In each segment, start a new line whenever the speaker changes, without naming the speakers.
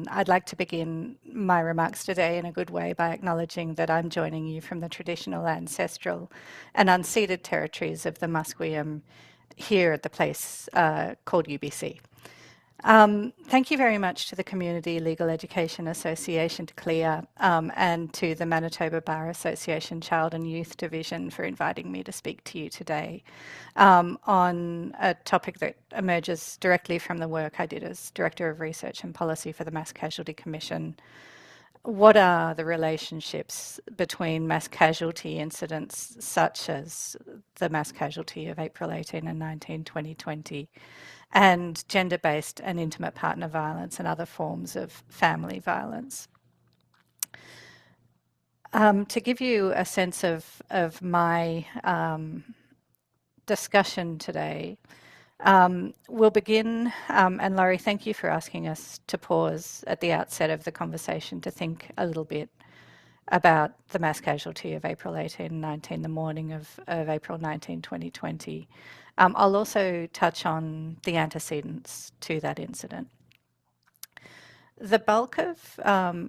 I'd like to begin my remarks today in a good way by acknowledging that I'm joining you from the traditional, ancestral and unceded territories of the Musqueam here at the place called UBC. Thank you very much to the Community Legal Education Association, to CLEA, and to the Manitoba Bar Association Child and Youth Division for inviting me to speak to you today on a topic that emerges directly from the work I did as Director of Research and Policy for the Mass Casualty Commission. What are the relationships between mass casualty incidents such as the mass casualty of April 18 and 19, 2020, and gender-based and intimate partner violence and other forms of family violence? To give you a sense of my discussion today, we'll begin, and Laurie, thank you for asking us to pause at the outset of the conversation to think a little bit about the mass casualty of April 18 and 19, the morning of April 19, 2020. I'll also touch on the antecedents to that incident. The bulk of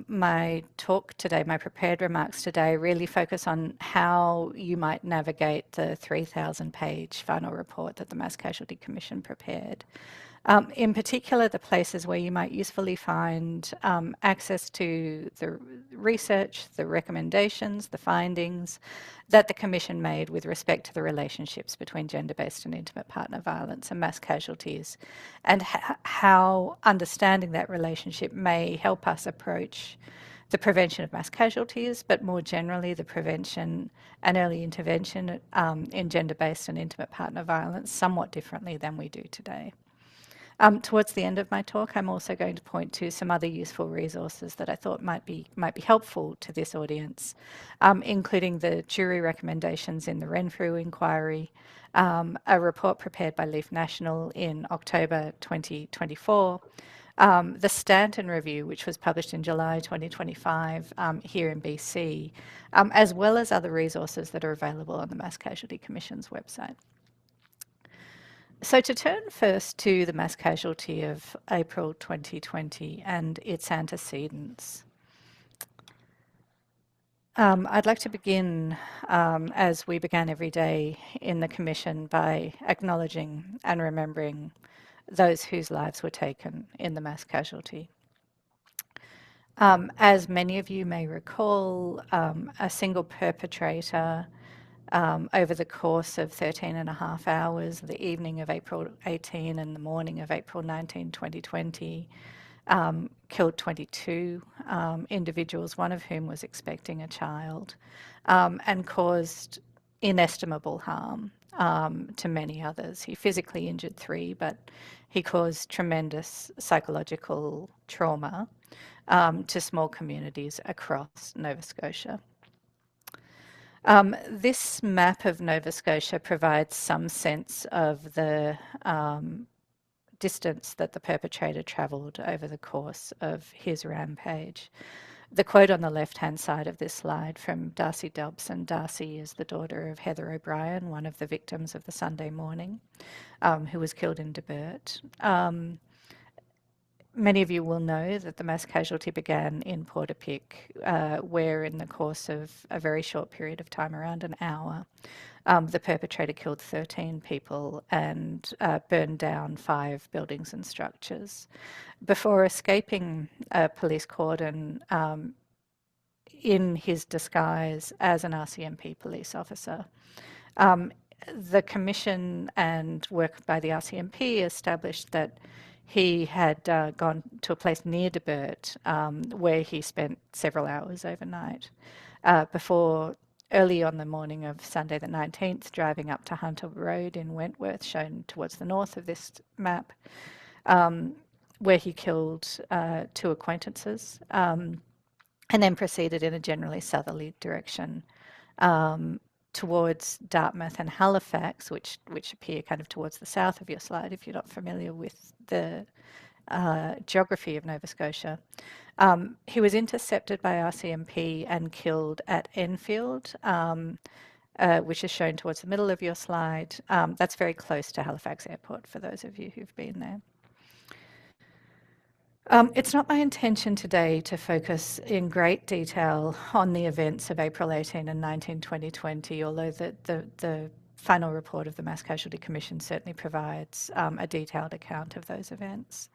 my talk today, my prepared remarks today, really focus on how you might navigate the 3,000-page final report that the Mass Casualty Commission prepared. In particular, the places where you might usefully find access to the research, the recommendations, the findings that the Commission made with respect to the relationships between gender-based and intimate partner violence and mass casualties, and how understanding that relationship may help us approach the prevention of mass casualties, but more generally the prevention and early intervention in gender-based and intimate partner violence somewhat differently than we do today. Towards the end of my talk, I'm also going to point to some other useful resources that I thought might be helpful to this audience, including the jury recommendations in the Renfrew inquiry, a report prepared by Leaf National in October 2024, the Stanton Review, which was published in July 2025 here in BC, as well as other resources that are available on the Mass Casualty Commission's website. So to turn first to the mass casualty of April 2020 and its antecedents, I'd like to begin, as we began every day in the Commission, by acknowledging and remembering those whose lives were taken in the mass casualty. As many of you may recall, a single perpetrator over the course of 13 and a half hours, the evening of April 18 and the morning of April 19, 2020, killed 22 individuals, one of whom was expecting a child, and caused inestimable harm to many others. He physically injured 3, but he caused tremendous psychological trauma to small communities across Nova Scotia. This map of Nova Scotia provides some sense of the distance that the perpetrator travelled over the course of his rampage. The quote on the left-hand side of this slide from Darcy Dobson. Darcy is the daughter of Heather O'Brien, one of the victims of the Sunday morning, who was killed in Debert. Many of you will know that the mass casualty began in Portapique, where in the course of a very short period of time, around an hour, the perpetrator killed 13 people and burned down 5 buildings and structures before escaping a police cordon in his disguise as an RCMP police officer. The Commission and work by the RCMP established that he had gone to a place near Debert where he spent several hours overnight before early on the morning of Sunday the 19th, driving up to Hunter Road in Wentworth, shown towards the north of this map, where he killed 2 acquaintances, and then proceeded in a generally southerly direction towards Dartmouth and Halifax, which appear kind of towards the south of your slide if you're not familiar with the geography of Nova Scotia. He was intercepted by RCMP and killed at Enfield, which is shown towards the middle of your slide. That's very close to Halifax Airport for those of you who've been there. It's not my intention today to focus in great detail on the events of April 18 and 19, 2020, although the final report of the Mass Casualty Commission certainly provides a detailed account of those events.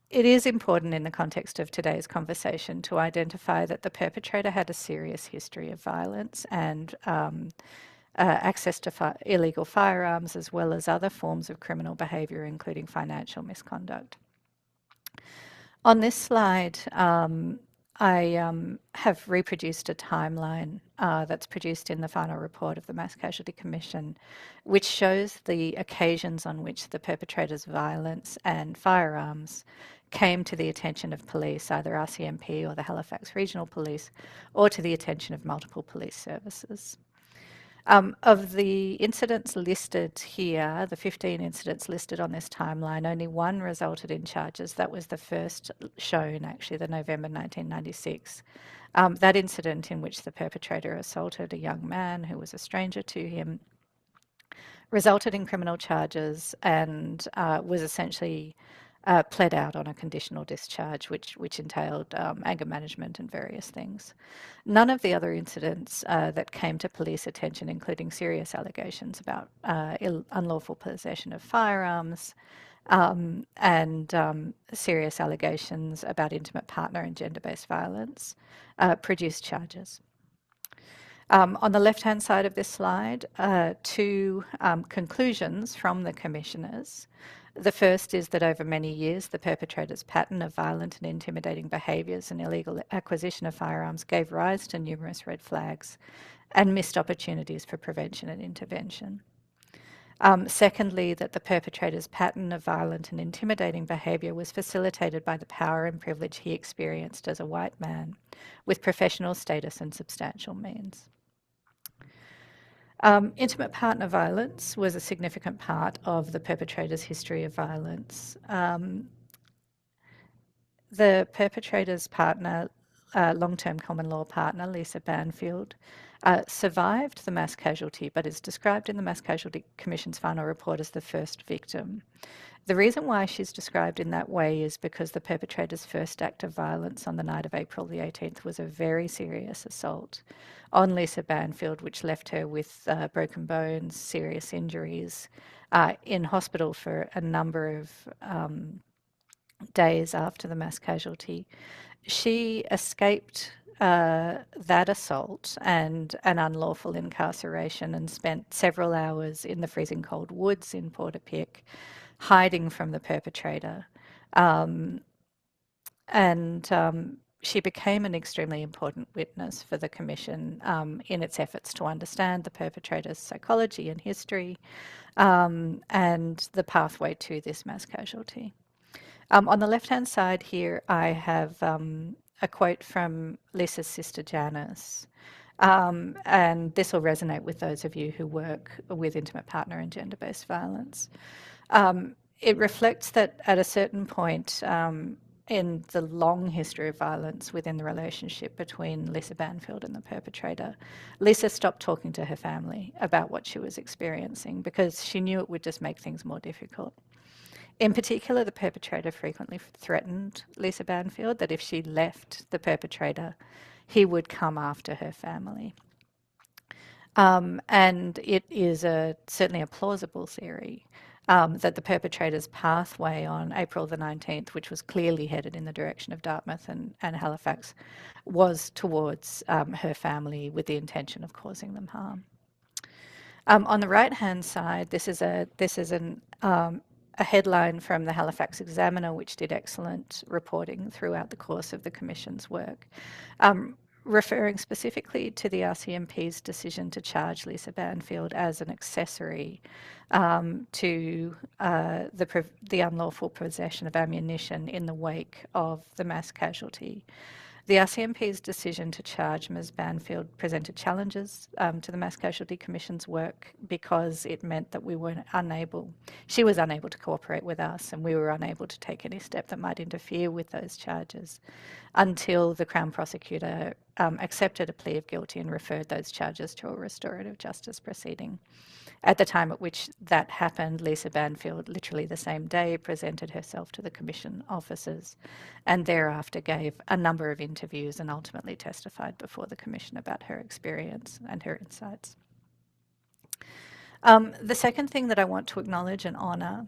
It is important in the context of today's conversation to identify that the perpetrator had a serious history of violence and access to illegal firearms, as well as other forms of criminal behaviour, including financial misconduct. On this slide, I have reproduced a timeline that's produced in the final report of the Mass Casualty Commission, which shows the occasions on which the perpetrator's violence and firearms came to the attention of police, either RCMP or the Halifax Regional Police, or to the attention of multiple police services. Of the incidents listed here, the 15 incidents listed on this timeline, only one resulted in charges. That was the first shown, actually, the November 1996. That incident in which the perpetrator assaulted a young man who was a stranger to him resulted in criminal charges and was essentially pled out on a conditional discharge, which entailed anger management and various things. None of the other incidents that came to police attention, including serious allegations about unlawful possession of firearms and serious allegations about intimate partner and gender-based violence, produced charges. On the left-hand side of this slide, two conclusions from the commissioners. The first is that over many years, the perpetrator's pattern of violent and intimidating behaviours and illegal acquisition of firearms gave rise to numerous red flags and missed opportunities for prevention and intervention. Secondly, that the perpetrator's pattern of violent and intimidating behaviour was facilitated by the power and privilege he experienced as a white man with professional status and substantial means. Intimate partner violence was a significant part of the perpetrator's history of violence. The perpetrator's partner, long-term common law partner, Lisa Banfield, survived the mass casualty, but is described in the Mass Casualty Commission's final report as the first victim. The reason why she's described in that way is because the perpetrator's first act of violence on the night of April the 18th was a very serious assault on Lisa Banfield, which left her with broken bones, serious injuries, in hospital for a number of days after the mass casualty. She escaped that assault and an unlawful incarceration and spent several hours in the freezing cold woods in Portapique, hiding from the perpetrator. She became an extremely important witness for the Commission in its efforts to understand the perpetrator's psychology and history and the pathway to this mass casualty. On the left-hand side here, I have a quote from Lisa's sister Janice, and this will resonate with those of you who work with intimate partner and gender-based violence. It reflects that at a certain point in the long history of violence within the relationship between Lisa Banfield and the perpetrator, Lisa stopped talking to her family about what she was experiencing because she knew it would just make things more difficult. In particular, the perpetrator frequently threatened Lisa Banfield that if she left the perpetrator, he would come after her family. And it is certainly a plausible theory that the perpetrator's pathway on April the 19th, which was clearly headed in the direction of Dartmouth and Halifax, was towards her family with the intention of causing them harm. On the right-hand side, this is a headline from the Halifax Examiner, which did excellent reporting throughout the course of the Commission's work, referring specifically to the RCMP's decision to charge Lisa Banfield as an accessory to the unlawful possession of ammunition in the wake of the mass casualty. The RCMP's decision to charge Ms. Banfield presented challenges to the Mass Casualty Commission's work because it meant that she was unable to cooperate with us, and we were unable to take any step that might interfere with those charges until the Crown Prosecutor accepted a plea of guilty and referred those charges to a restorative justice proceeding. At the time at which that happened, Lisa Banfield, literally the same day, presented herself to the Commission officers and thereafter gave a number of interviews and ultimately testified before the Commission about her experience and her insights. The second thing that I want to acknowledge and honour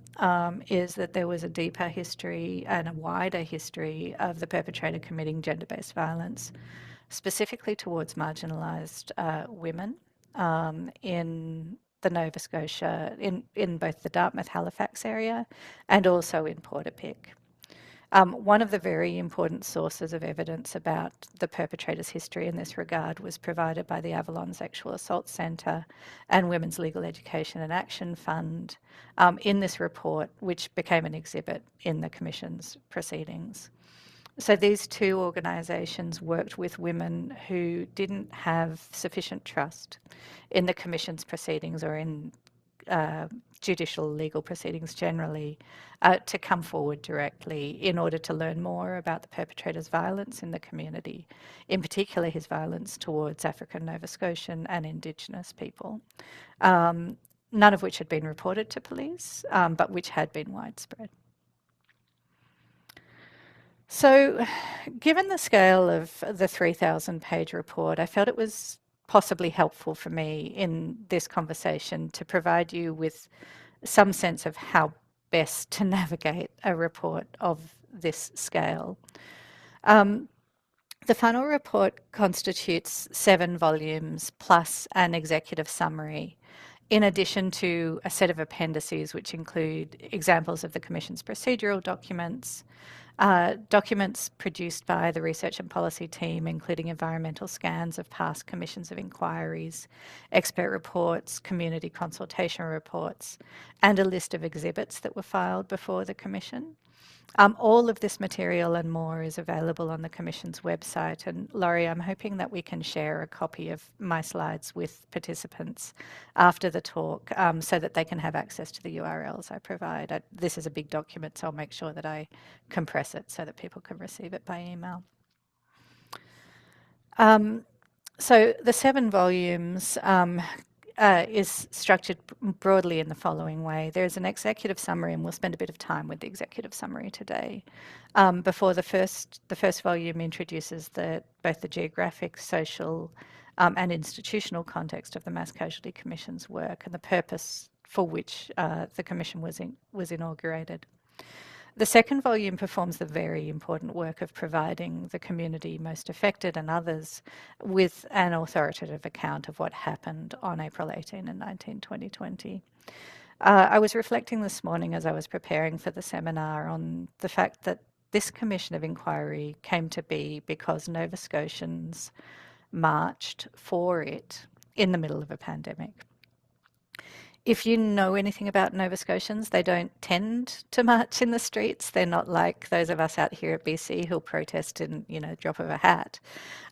is that there was a deeper history and a wider history of the perpetrator committing gender-based violence, specifically towards marginalised women in the Nova Scotia, in both the Dartmouth-Halifax area and also in Portapique. One of the very important sources of evidence about the perpetrator's history in this regard was provided by the Avalon Sexual Assault Centre and Women's Legal Education and Action Fund in this report, which became an exhibit in the Commission's proceedings. So these two organisations worked with women who didn't have sufficient trust in the Commission's proceedings or in judicial legal proceedings generally to come forward directly in order to learn more about the perpetrator's violence in the community, in particular his violence towards African Nova Scotian and Indigenous people, none of which had been reported to police, but which had been widespread. So, given the scale of the 3,000-page report, I felt it was possibly helpful for me in this conversation to provide you with some sense of how best to navigate a report of this scale. The final report constitutes 7 volumes plus an executive summary, in addition to a set of appendices which include examples of the Commission's procedural documents, documents produced by the research and policy team, including environmental scans of past commissions of inquiries, expert reports, community consultation reports, and a list of exhibits that were filed before the Commission. All of this material and more is available on the Commission's website, and Laurie, I'm hoping that we can share a copy of my slides with participants after the talk so that they can have access to the URLs I provide. This is a big document, so I'll make sure that I compress it so that people can receive it by email. So the 7 volumes is structured broadly in the following way. There's an executive summary, and we'll spend a bit of time with the executive summary today. Before the first volume introduces both the geographic, social, and institutional context of the Mass Casualty Commission's work and the purpose for which the Commission was inaugurated. The second volume performs the very important work of providing the community most affected and others with an authoritative account of what happened on April 18 and 19, 2020. I was reflecting this morning as I was preparing for the seminar on the fact that this Commission of Inquiry came to be because Nova Scotians marched for it in the middle of a pandemic. If you know anything about Nova Scotians, they don't tend to march in the streets. They're not like those of us out here at BC who'll protest in, drop of a hat.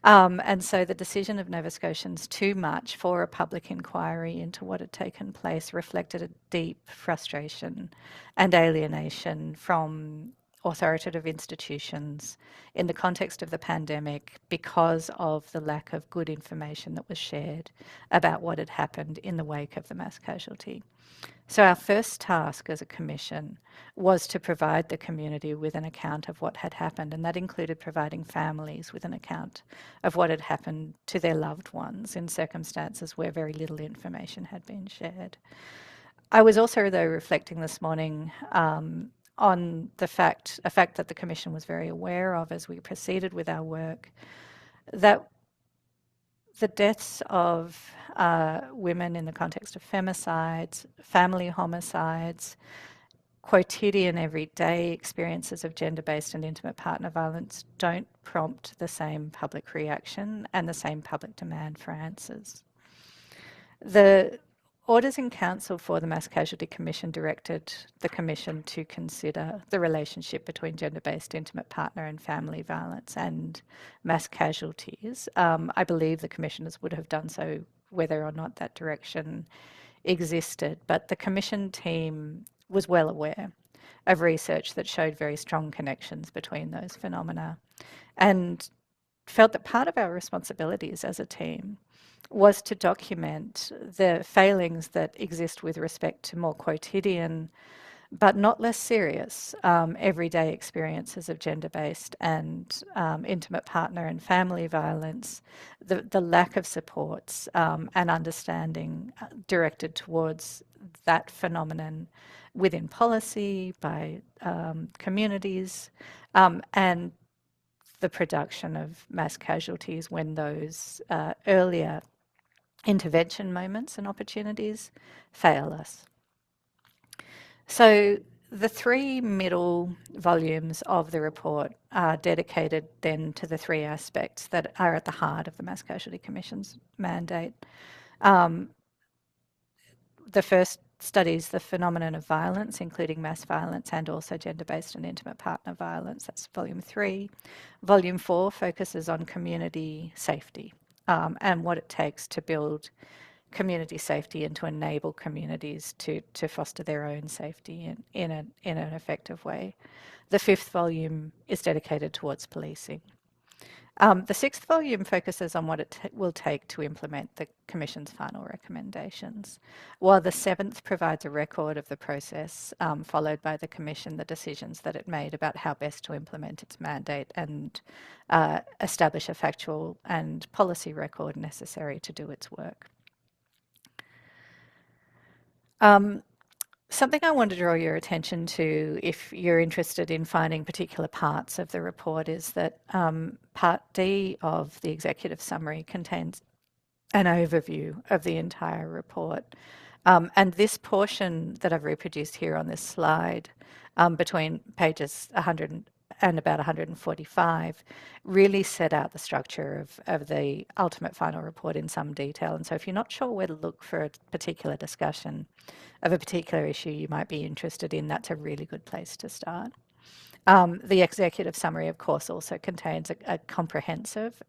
And so the decision of Nova Scotians to march for a public inquiry into what had taken place reflected a deep frustration and alienation from authoritative institutions in the context of the pandemic because of the lack of good information that was shared about what had happened in the wake of the mass casualty. So our first task as a commission was to provide the community with an account of what had happened, and that included providing families with an account of what had happened to their loved ones in circumstances where very little information had been shared. I was also, though, reflecting this morning on a fact that the Commission was very aware of as we proceeded with our work, that the deaths of women in the context of femicides, family homicides, quotidian everyday experiences of gender-based and intimate partner violence don't prompt the same public reaction and the same public demand for answers. The Orders in Council for the Mass Casualty Commission directed the Commission to consider the relationship between gender-based intimate partner and family violence and mass casualties. I believe the Commissioners would have done so whether or not that direction existed, but the Commission team was well aware of research that showed very strong connections between those phenomena and felt that part of our responsibilities as a team was to document the failings that exist with respect to more quotidian but not less serious everyday experiences of gender-based and intimate partner and family violence, the lack of supports and understanding directed towards that phenomenon within policy, by communities, and the production of mass casualties when those earlier intervention moments and opportunities fail us. So the three middle volumes of the report are dedicated then to the three aspects that are at the heart of the Mass Casualty Commission's mandate. The first studies the phenomenon of violence, including mass violence and also gender-based and intimate partner violence. That's volume 3. Volume 4 focuses on community safety and what it takes to build community safety and to enable communities to foster their own safety in an effective way. The 5th volume is dedicated towards policing. The 6th volume focuses on what it will take to implement the Commission's final recommendations, while the 7th provides a record of the process, followed by the Commission, the decisions that it made about how best to implement its mandate and establish a factual and policy record necessary to do its work. Something I want to draw your attention to, if you're interested in finding particular parts of the report, is that Part D of the executive summary contains an overview of the entire report. And this portion that I've reproduced here on this slide, between pages 100 and about 145, really set out the structure of the ultimate final report in some detail. And so if you're not sure where to look for a particular discussion of a particular issue you might be interested in, that's a really good place to start. The executive summary, of course, also contains a comprehensive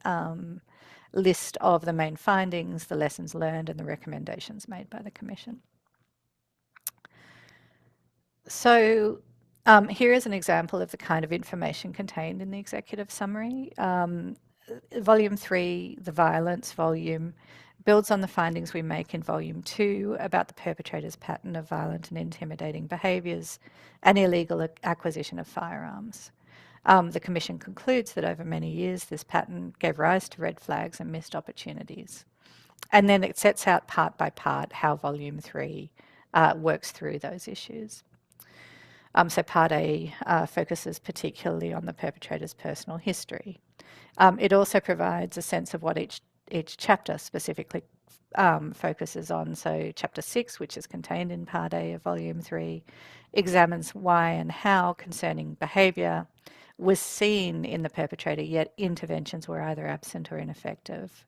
list of the main findings, the lessons learned, and the recommendations made by the Commission. So here is an example of the kind of information contained in the executive summary. Volume 3, the violence volume, builds on the findings we make in Volume 2 about the perpetrator's pattern of violent and intimidating behaviours and illegal acquisition of firearms. The Commission concludes that over many years this pattern gave rise to red flags and missed opportunities. And then it sets out part by part how Volume 3 works through those issues. So Part A focuses particularly on the perpetrator's personal history. It also provides a sense of what each chapter specifically focuses on. So Chapter 6, which is contained in Part A of Volume 3, examines why and how concerning behaviour was seen in the perpetrator, yet interventions were either absent or ineffective.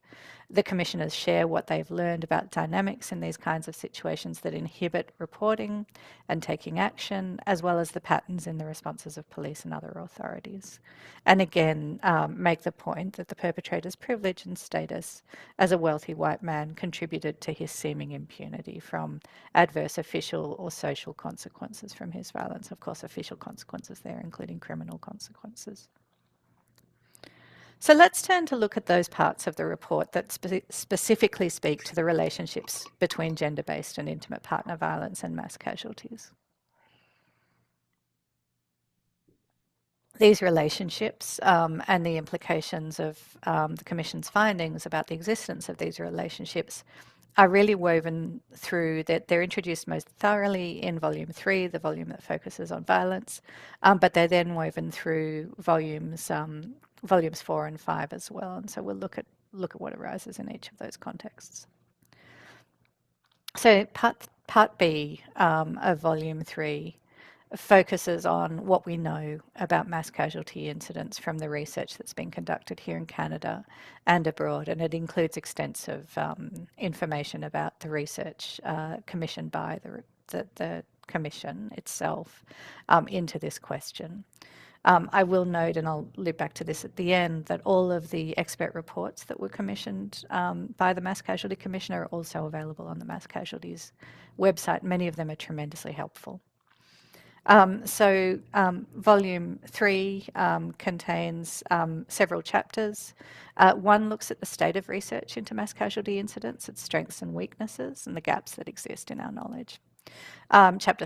The commissioners share what they've learned about dynamics in these kinds of situations that inhibit reporting and taking action, as well as the patterns in the responses of police and other authorities. And again, make the point that the perpetrator's privilege and status as a wealthy white man contributed to his seeming impunity from adverse official or social consequences from his violence. Of course, official consequences there, including criminal consequences. So let's turn to look at those parts of the report that specifically speak to the relationships between gender-based and intimate partner violence and mass casualties. These relationships and the implications of the Commission's findings about the existence of these relationships are really woven through that they're introduced most thoroughly in Volume 3, the volume that focuses on violence, but they're then woven through volumes 4 and 5 as well. And so we'll look at what arises in each of those contexts. So Part B of Volume 3 focuses on what we know about mass casualty incidents from the research that's been conducted here in Canada and abroad, and it includes extensive information about the research commissioned by the Commission itself into this question. I will note, and I'll loop back to this at the end, that all of the expert reports that were commissioned by the Mass Casualty Commission are also available on the Mass Casualties website. Many of them are tremendously helpful. Volume 3 contains several chapters. One looks at the state of research into mass casualty incidents, its strengths and weaknesses, and the gaps that exist in our knowledge. Chapter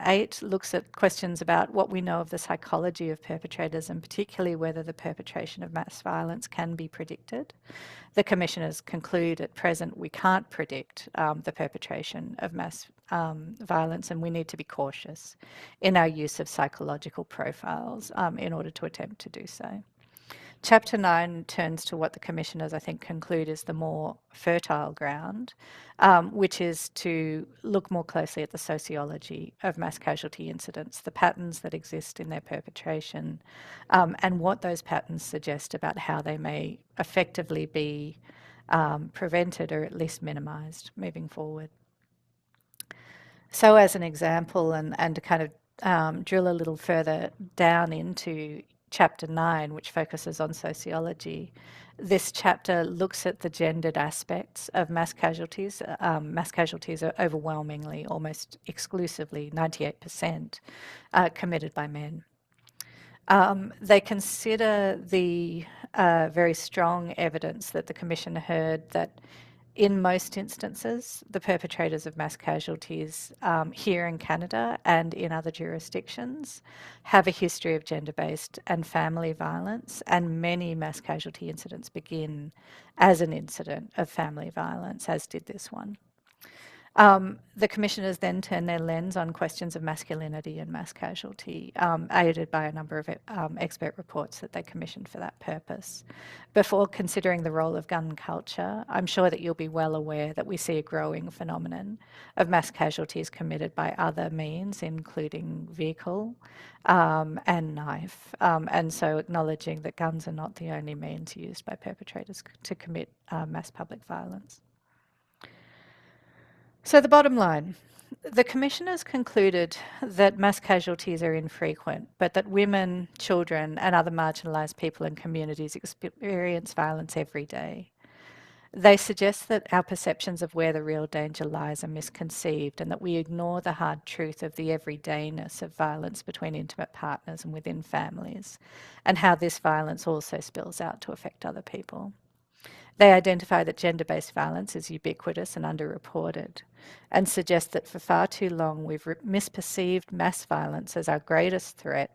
8 looks at questions about what we know of the psychology of perpetrators, and particularly whether the perpetration of mass violence can be predicted. The commissioners conclude at present we can't predict the perpetration of mass violence, and we need to be cautious in our use of psychological profiles in order to attempt to do so. Chapter 9 turns to what the commissioners, I think, conclude is the more fertile ground, which is to look more closely at the sociology of mass casualty incidents, the patterns that exist in their perpetration, and what those patterns suggest about how they may effectively be prevented or at least minimised moving forward. So as an example, and to kind of drill a little further down into chapter 9, which focuses on sociology, this chapter looks at the gendered aspects of mass casualties. Mass casualties are overwhelmingly, almost exclusively, 98%, committed by men. They consider the very strong evidence that the Commission heard that in most instances, the perpetrators of mass casualties here in Canada and in other jurisdictions have a history of gender-based and family violence, and many mass casualty incidents begin as an incident of family violence, as did this one. The commissioners then turn their lens on questions of masculinity and mass casualty, aided by a number of expert reports that they commissioned for that purpose. Before considering the role of gun culture, I'm sure that you'll be well aware that we see a growing phenomenon of mass casualties committed by other means, including vehicle and knife. And so acknowledging that guns are not the only means used by perpetrators to commit mass public violence. So the bottom line, the commissioners concluded that mass casualties are infrequent, but that women, children and other marginalised people and communities experience violence every day. They suggest that our perceptions of where the real danger lies are misconceived, and that we ignore the hard truth of the everydayness of violence between intimate partners and within families, and how this violence also spills out to affect other people. They identify that gender-based violence is ubiquitous and underreported, and suggest that for far too long we've misperceived mass violence as our greatest threat.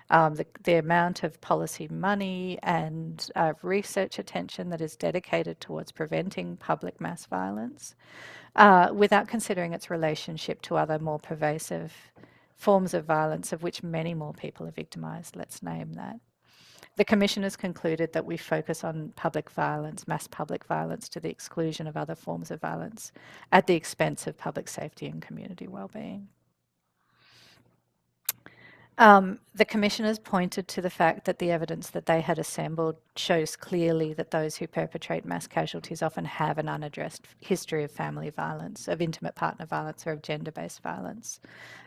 The amount of policy money and research attention that is dedicated towards preventing public mass violence, without considering its relationship to other more pervasive forms of violence, of which many more people are victimised. Let's name that. The commissioners concluded that we focus on public violence, mass public violence, to the exclusion of other forms of violence at the expense of public safety and community wellbeing. The commissioners pointed to the fact that the evidence that they had assembled shows clearly that those who perpetrate mass casualties often have an unaddressed history of family violence, of intimate partner violence, or of gender-based violence,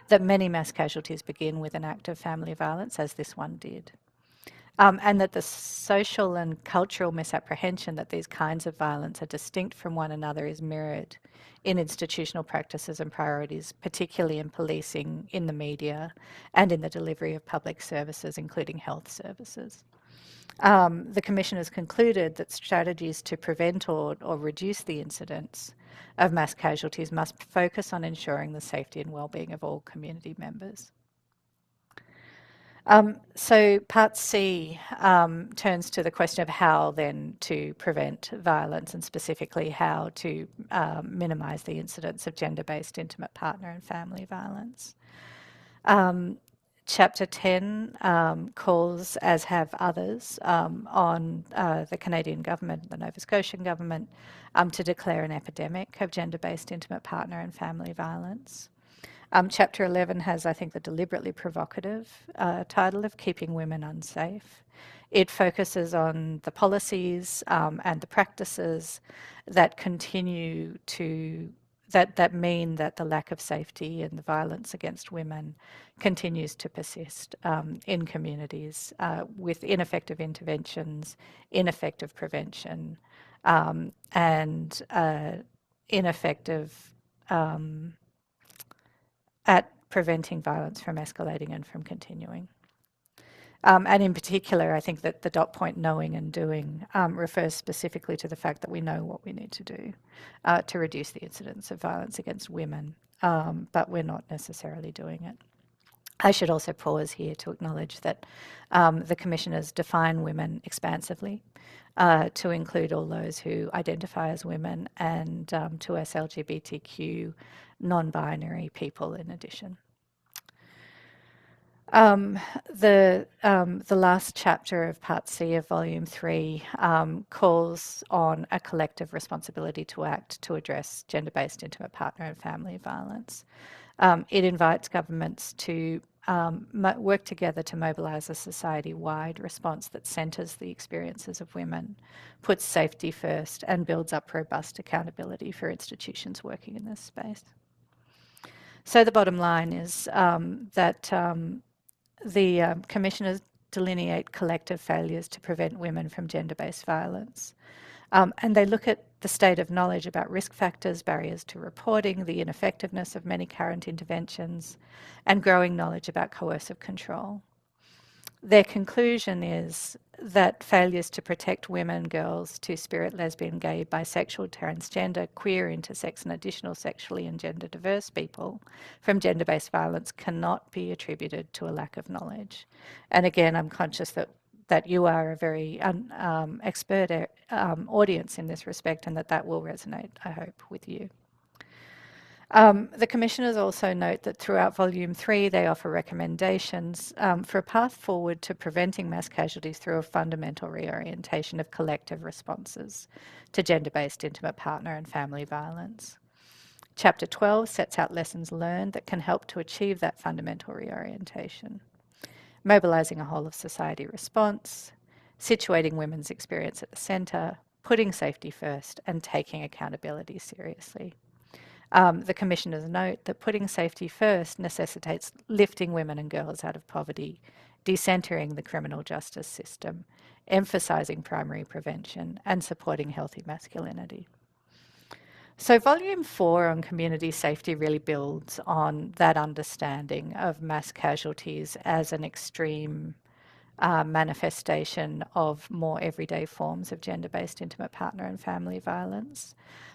that many mass casualties begin with an act of family violence, as this one did. And that the social and cultural misapprehension that these kinds of violence are distinct from one another is mirrored in institutional practices and priorities, particularly in policing, in the media, and in the delivery of public services, including health services. The commissioners concluded that strategies to prevent or reduce the incidence of mass casualties must focus on ensuring the safety and wellbeing of all community members. So part C turns to the question of how then to prevent violence, and specifically how to minimise the incidence of gender-based intimate partner and family violence. Chapter 10 calls, as have others, on the Canadian government, the Nova Scotian government, to declare an epidemic of gender-based intimate partner and family violence. Chapter 11 has, I think, the deliberately provocative title of Keeping Women Unsafe. It focuses on the policies and the practices that continue to, that mean that the lack of safety and the violence against women continues to persist in communities with ineffective interventions, ineffective prevention, and ineffective at preventing violence from escalating and from continuing. And in particular, I think that the dot point knowing and doing refers specifically to the fact that we know what we need to do to reduce the incidence of violence against women, but we're not necessarily doing it. I should also pause here to acknowledge that the commissioners define women expansively to include all those who identify as women and to us LGBTQ non-binary people in addition. The last chapter of Part C of Volume 3 calls on a collective responsibility to act to address gender-based intimate partner and family violence. It invites governments to work together to mobilise a society-wide response that centres the experiences of women, puts safety first, and builds up robust accountability for institutions working in this space. So the bottom line is that the commissioners delineate collective failures to prevent women from gender-based violence. And they look at the state of knowledge about risk factors, barriers to reporting, the ineffectiveness of many current interventions, and growing knowledge about coercive control. Their conclusion is that failures to protect women, girls, two-spirit, lesbian, gay, bisexual, transgender, queer, intersex, and additional sexually and gender diverse people from gender-based violence cannot be attributed to a lack of knowledge. And again, I'm conscious that you are a very expert audience in this respect, and that will resonate, I hope, with you. The commissioners also note that throughout Volume 3 they offer recommendations for a path forward to preventing mass casualties through a fundamental reorientation of collective responses to gender-based intimate partner and family violence. Chapter 12 sets out lessons learned that can help to achieve that fundamental reorientation. Mobilising a whole of society response, situating women's experience at the centre, putting safety first, and taking accountability seriously. The commissioners note that putting safety first necessitates lifting women and girls out of poverty, decentering the criminal justice system, emphasising primary prevention, and supporting healthy masculinity. So Volume 4 on community safety really builds on that understanding of mass casualties as an extreme manifestation of more everyday forms of gender-based intimate partner and family violence.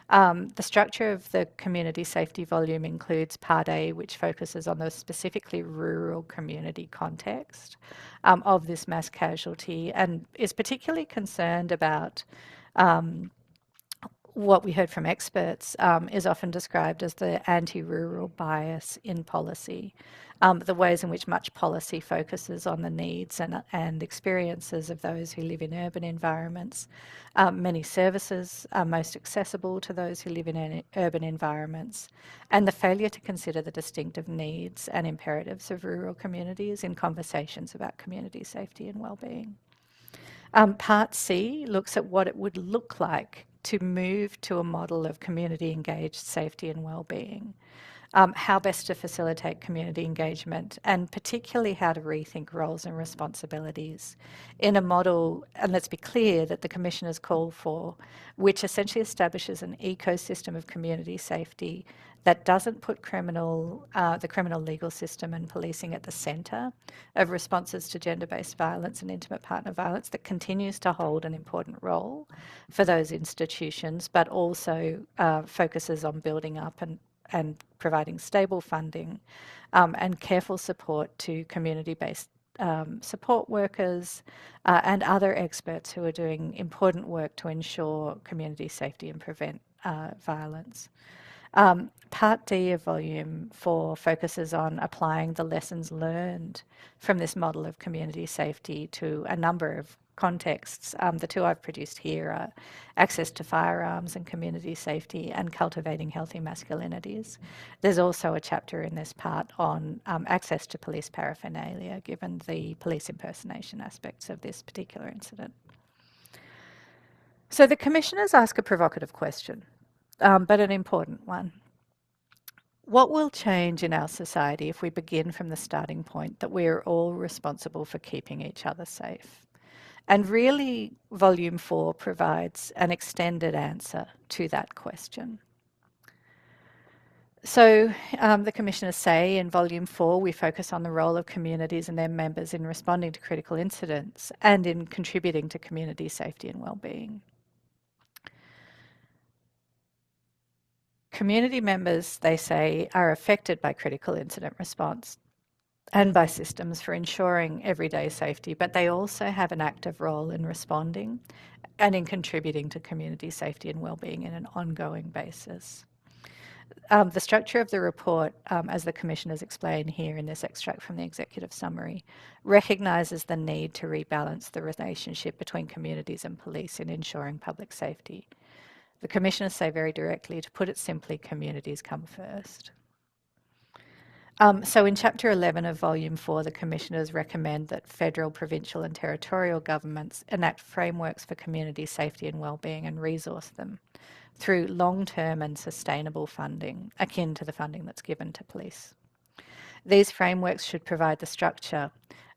The structure of the community safety volume includes Part A, which focuses on the specifically rural community context of this mass casualty and is particularly concerned about what we heard from experts is often described as the anti-rural bias in policy, the ways in which much policy focuses on the needs and experiences of those who live in urban environments. Many services are most accessible to those who live in urban environments, and the failure to consider the distinctive needs and imperatives of rural communities in conversations about community safety and well-being. Part C looks at what it would look like to move to a model of community engaged safety and well-being, how best to facilitate community engagement, and particularly how to rethink roles and responsibilities in a model, and let's be clear, that the commissioners call for, which essentially establishes an ecosystem of community safety that doesn't put the criminal legal system and policing at the centre of responses to gender-based violence and intimate partner violence, that continues to hold an important role for those institutions, but also focuses on building up and providing stable funding and careful support to community-based support workers and other experts who are doing important work to ensure community safety and prevent violence. Part D of Volume 4 focuses on applying the lessons learned from this model of community safety to a number of contexts. The two I've produced here are access to firearms and community safety and cultivating healthy masculinities. There's also a chapter in this part on access to police paraphernalia, given the police impersonation aspects of this particular incident. So the commissioners ask a provocative question, but an important one. What will change in our society if we begin from the starting point that we are all responsible for keeping each other safe? And really, Volume 4 provides an extended answer to that question. So the Commissioners say in Volume 4, we focus on the role of communities and their members in responding to critical incidents and in contributing to community safety and well-being. Community members, they say, are affected by critical incident response and by systems for ensuring everyday safety, but they also have an active role in responding and in contributing to community safety and well-being in an ongoing basis. The structure of the report, as the Commissioners explain here in this extract from the Executive Summary, recognises the need to rebalance the relationship between communities and police in ensuring public safety. The Commissioners say very directly, to put it simply, communities come first. So in Chapter 11 of Volume 4, the Commissioners recommend that federal, provincial and territorial governments enact frameworks for community safety and wellbeing and resource them through long-term and sustainable funding, akin to the funding that's given to police. These frameworks should provide the structure,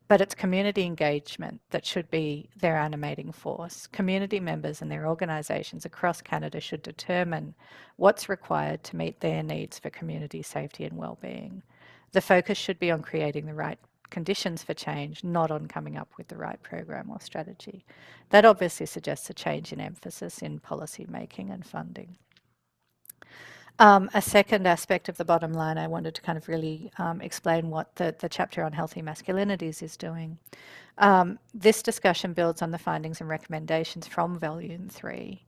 but it's community engagement that should be their animating force. Community members and their organisations across Canada should determine what's required to meet their needs for community safety and wellbeing. The focus should be on creating the right conditions for change, not on coming up with the right program or strategy. That obviously suggests a change in emphasis in policy making and funding. A second aspect of the bottom line, I wanted to kind of really explain what the chapter on healthy masculinities is doing. This discussion builds on the findings and recommendations from Volume 3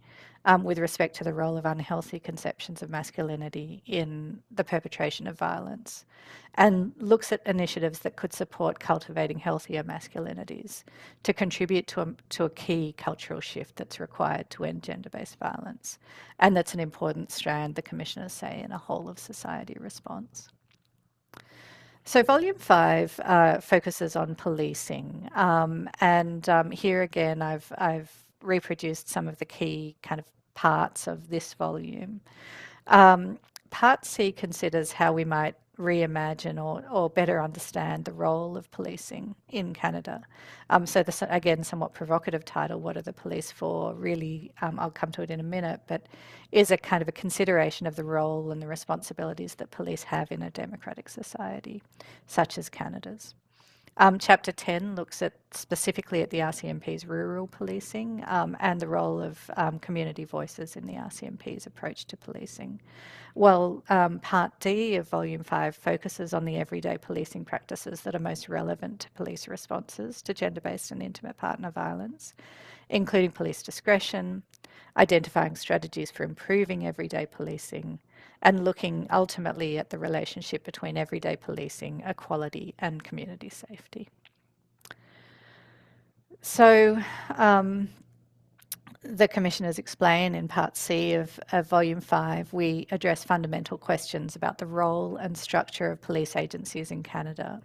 with respect to the role of unhealthy conceptions of masculinity in the perpetration of violence, and looks at initiatives that could support cultivating healthier masculinities to contribute to a key cultural shift that's required to end gender-based violence. And that's an important strand, the Commissioners say, in a whole of society response. So Volume 5 focuses on policing, and here again I've reproduced some of the key kind of parts of this volume. Part C considers how we might reimagine or better understand the role of policing in Canada. So this, again, somewhat provocative title, What Are the Police For? Really, I'll come to it in a minute, but is a kind of a consideration of the role and the responsibilities that police have in a democratic society, such as Canada's. Chapter 10 looks at specifically at the RCMP's rural policing and the role of community voices in the RCMP's approach to policing. Well, Part D of Volume 5 focuses on the everyday policing practices that are most relevant to police responses to gender-based and intimate partner violence, including police discretion, identifying strategies for improving everyday policing, and looking ultimately at the relationship between everyday policing, equality, and community safety. So, the Commissioners explain in Part C of Volume 5, we address fundamental questions about the role and structure of police agencies in Canada.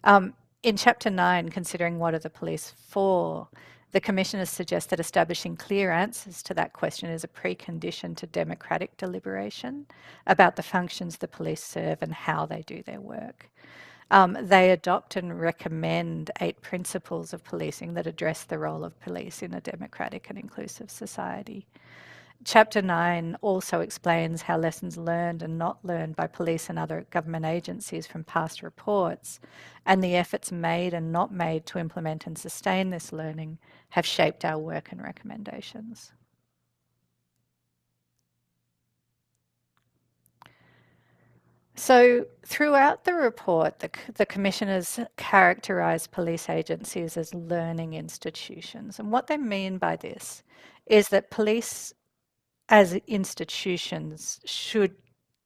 In Chapter 9, considering what are the police for, the Commissioners suggest that establishing clear answers to that question is a precondition to democratic deliberation about the functions the police serve and how they do their work. They adopt and recommend 8 principles of policing that address the role of police in a democratic and inclusive society. Chapter 9 also explains how lessons learned and not learned by police and other government agencies from past reports and the efforts made and not made to implement and sustain this learning have shaped our work and recommendations. So throughout the report, the Commissioners characterise police agencies as learning institutions. And what they mean by this is that police as institutions should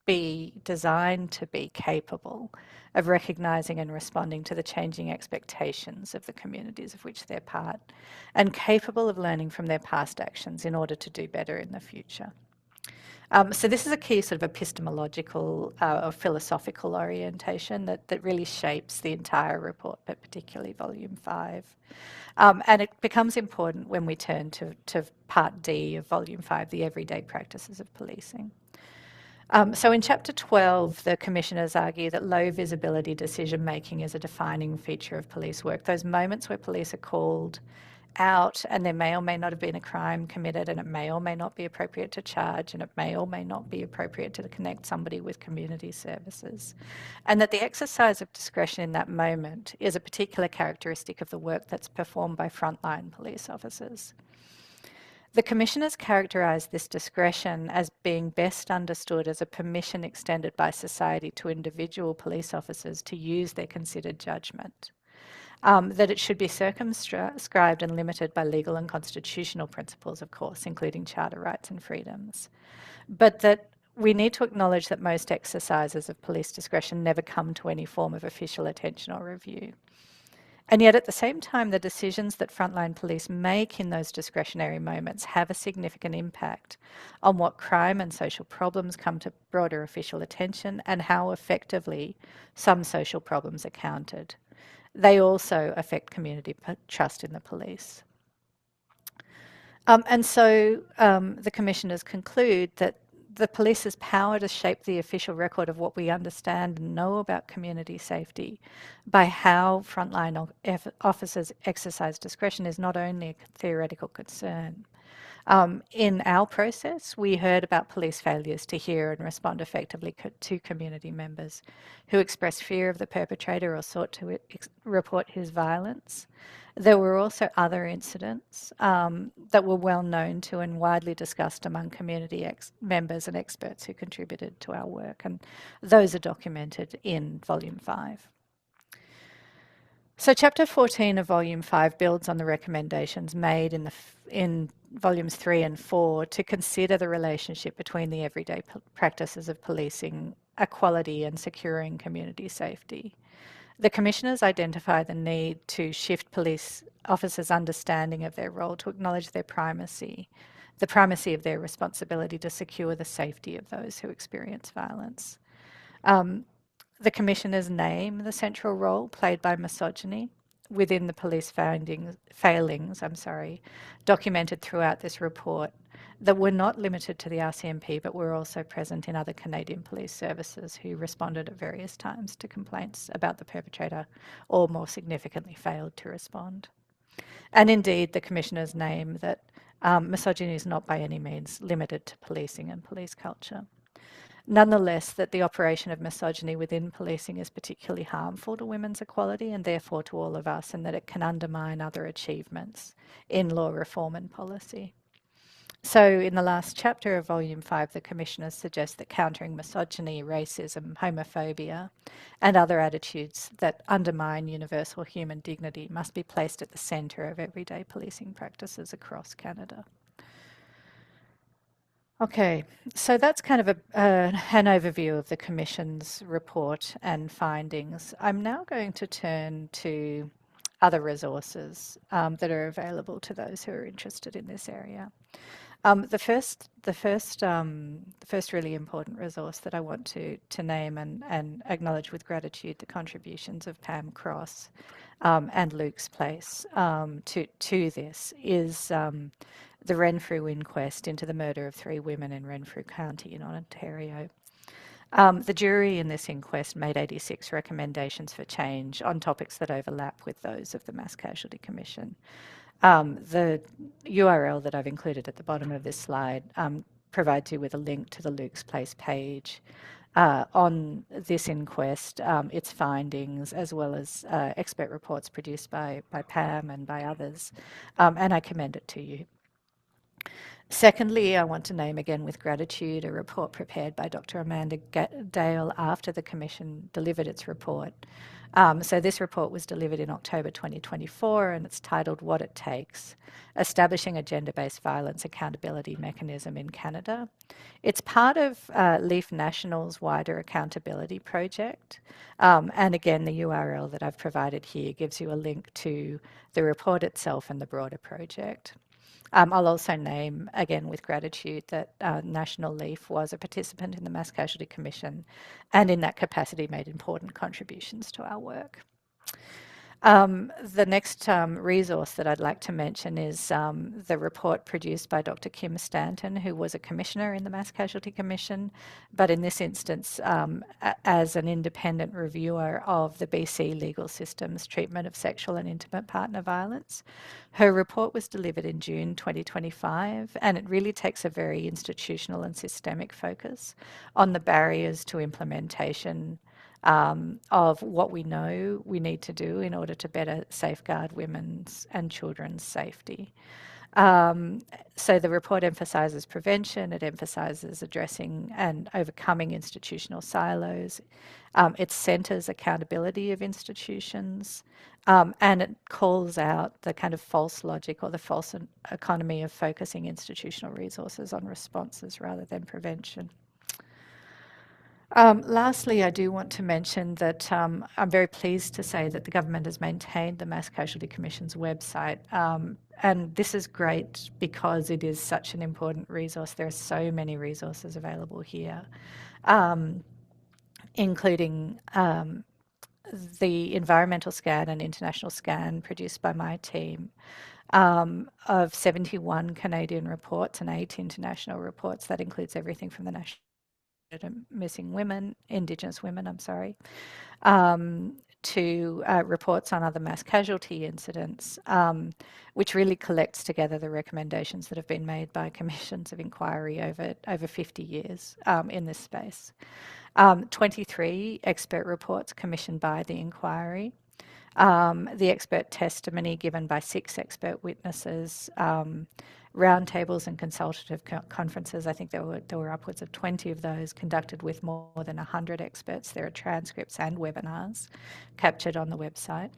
be designed to be capable of recognising and responding to the changing expectations of the communities of which they're part, and capable of learning from their past actions in order to do better in the future. So this is a key sort of epistemological or philosophical orientation that really shapes the entire report, but particularly Volume 5. And it becomes important when we turn to Part D of Volume 5, the everyday practices of policing. So in Chapter 12, the Commissioners argue that low visibility decision making is a defining feature of police work. Those moments where police are called out, and there may or may not have been a crime committed, and it may or may not be appropriate to charge, and it may or may not be appropriate to connect somebody with community services. And that the exercise of discretion in that moment is a particular characteristic of the work that's performed by frontline police officers. The commissioners characterised this discretion as being best understood as a permission extended by society to individual police officers to use their considered judgment. That it should be circumscribed and limited by legal and constitutional principles, of course, including charter rights and freedoms. But that we need to acknowledge that most exercises of police discretion never come to any form of official attention or review. And yet, at the same time, the decisions that frontline police make in those discretionary moments have a significant impact on what crime and social problems come to broader official attention and how effectively some social problems are countered. They also affect community trust in the police. And so the commissioners conclude that the police's power to shape the official record of what we understand and know about community safety by how frontline officers exercise discretion is not only a theoretical concern. In our process, we heard about police failures to hear and respond effectively to community members who expressed fear of the perpetrator or sought to report his violence. There were also other incidents that were well known to and widely discussed among community members and experts who contributed to our work, and those are documented in Volume 5. So Chapter 14 of Volume 5 builds on the recommendations made in Volumes 3 and 4 to consider the relationship between the everyday practices of policing, equality and securing community safety. The commissioners identify the need to shift police officers' understanding of their role to acknowledge their primacy, the primacy of their responsibility to secure the safety of those who experience violence. The commissioners name the central role played by misogyny within the police failings, documented throughout this report that were not limited to the RCMP but were also present in other Canadian police services who responded at various times to complaints about the perpetrator or more significantly failed to respond. And indeed, the commissioners name that misogyny is not by any means limited to policing and police culture. Nonetheless, that the operation of misogyny within policing is particularly harmful to women's equality and therefore to all of us, and that it can undermine other achievements in law reform and policy. So in the last chapter of Volume 5, the commissioners suggest that countering misogyny, racism, homophobia and other attitudes that undermine universal human dignity must be placed at the centre of everyday policing practices across Canada. Okay, so that's kind of an overview of the Commission's report and findings. I'm now going to turn to other resources that are available to those who are interested in this area. The first really important resource that I want to name and acknowledge with gratitude the contributions of Pam Cross and Luke's Place to this is the Renfrew inquest into the murder of 3 women in Renfrew County in Ontario. The jury in this inquest made 86 recommendations for change on topics that overlap with those of the Mass Casualty Commission. The URL that I've included at the bottom of this slide provides you with a link to the Luke's Place page on this inquest, its findings, as well as expert reports produced by Pam and by others, and I commend it to you. Secondly, I want to name again with gratitude a report prepared by Dr. Amanda Dale after the Commission delivered its report. So this report was delivered in October 2024 and it's titled What It Takes, Establishing a Gender-Based Violence Accountability Mechanism in Canada. It's part of Leaf National's wider accountability project. And again, the URL that I've provided here gives you a link to the report itself and the broader project. I'll also name, again with gratitude, that National Leaf was a participant in the Mass Casualty Commission and in that capacity made important contributions to our work. The next resource that I'd like to mention is the report produced by Dr. Kim Stanton, who was a commissioner in the Mass Casualty Commission, but in this instance as an independent reviewer of the BC legal system's treatment of sexual and intimate partner violence. Her report was delivered in June 2025, and it really takes a very institutional and systemic focus on the barriers to implementation of what we know we need to do in order to better safeguard women's and children's safety. So the report emphasises prevention, it emphasises addressing and overcoming institutional silos, it centres accountability of institutions, and it calls out the kind of false logic or the false economy of focusing institutional resources on responses rather than prevention. Lastly, I do want to mention that I'm very pleased to say that the government has maintained the Mass Casualty Commission's website. And this is great because it is such an important resource. There are so many resources available here, including the environmental scan and international scan produced by my team of 71 Canadian reports and 8 international reports. That includes everything from the National Missing Women, Indigenous Women, to reports on other mass casualty incidents, which really collects together the recommendations that have been made by commissions of inquiry over 50 years in this space. 23 expert reports commissioned by the inquiry. The expert testimony given by 6 expert witnesses, roundtables and consultative conferences. I think there were upwards of 20 of those conducted with more than 100 experts. There are transcripts and webinars captured on the website.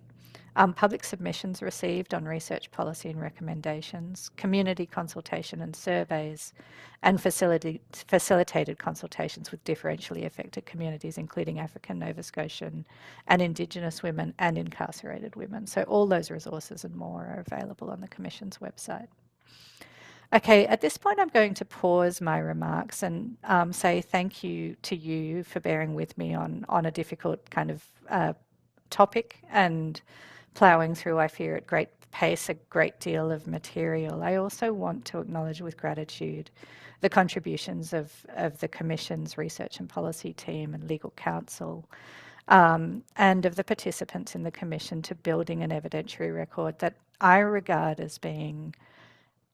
Public submissions received on research policy and recommendations, community consultation and surveys, and facilitated consultations with differentially affected communities, including African, Nova Scotian, and Indigenous women and incarcerated women. So all those resources and more are available on the Commission's website. Okay, at this point I'm going to pause my remarks and say thank you to you for bearing with me on a difficult kind of topic and ploughing through, I fear, at great pace, a great deal of material. I also want to acknowledge with gratitude the contributions of the Commission's research and policy team and legal counsel, and of the participants in the Commission to building an evidentiary record that I regard as being,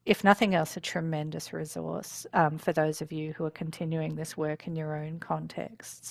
if nothing else, a tremendous resource for those of you who are continuing this work in your own contexts.